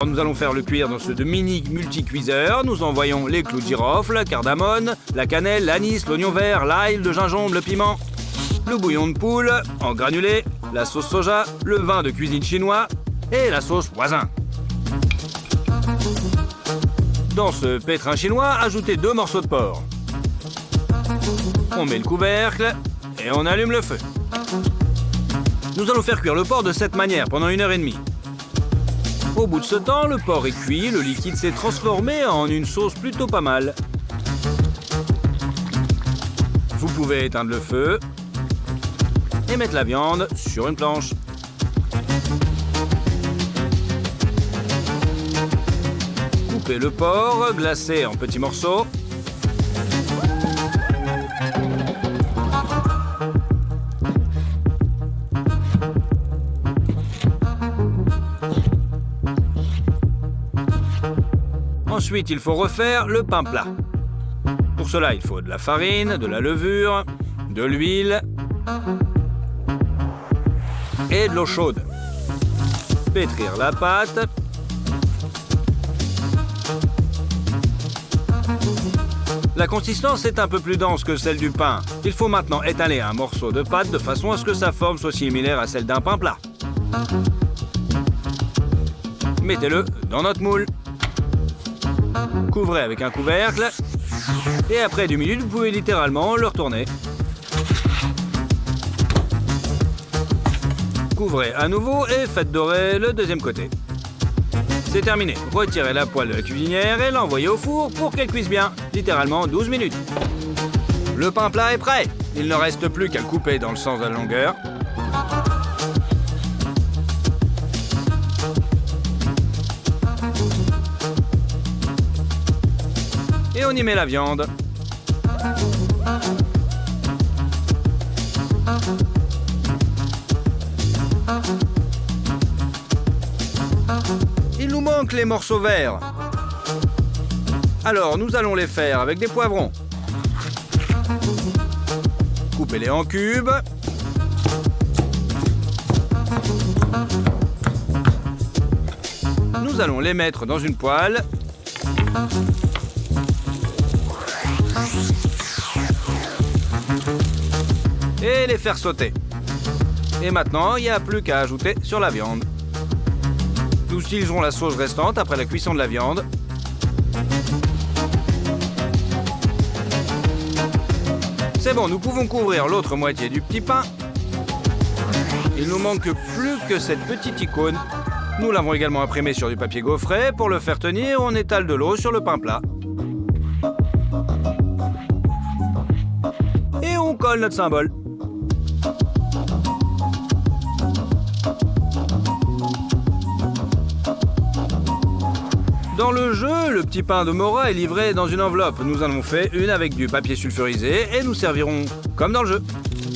Nous allons faire le cuire dans ce mini multi-cuiseur. Nous envoyons les clous de girofle, la cardamone, la cannelle, l'anis, l'oignon vert, l'ail, le gingembre, le piment, le bouillon de poule en granulé, la sauce soja, le vin de cuisine chinois et la sauce voisin. Dans ce pétrin chinois, ajoutez 2 morceaux de porc. On met le couvercle et on allume le feu. Nous allons faire cuire le porc de cette manière pendant 1h30. Au bout de ce temps, le porc est cuit, le liquide s'est transformé en une sauce plutôt pas mal. Vous pouvez éteindre le feu et mettre la viande sur une planche. Coupez le porc, glacez en petits morceaux. Ensuite, il faut refaire le pain plat. Pour cela, il faut de la farine, de la levure, de l'huile et de l'eau chaude. Pétrir la pâte. La consistance est un peu plus dense que celle du pain. Il faut maintenant étaler un morceau de pâte de façon à ce que sa forme soit similaire à celle d'un pain plat. Mettez-le dans notre moule. Couvrez avec un couvercle. Et après 2 minutes, vous pouvez littéralement le retourner. Couvrez à nouveau et faites dorer le deuxième côté. C'est terminé. Retirez la poêle de la cuisinière et l'envoyez au four pour qu'elle cuise bien. Littéralement 12 minutes. Le pain plat est prêt. Il ne reste plus qu'à le couper dans le sens de la longueur. Et on y met la viande. Il nous manque les morceaux verts. Alors, nous allons les faire avec des poivrons. Coupez-les en cubes. Nous allons les mettre dans une poêle. Et les faire sauter. Et maintenant, il n'y a plus qu'à ajouter sur la viande. Nous utiliserons la sauce restante après la cuisson de la viande. C'est bon, nous pouvons couvrir l'autre moitié du petit pain. Il nous manque plus que cette petite icône. Nous l'avons également imprimé sur du papier gaufret. Pour le faire tenir, on étale de l'eau sur le pain plat. Et on colle notre symbole. Dans le jeu, le petit pain de Mora est livré dans une enveloppe. Nous en avons fait une avec du papier sulfurisé et nous servirons comme dans le jeu.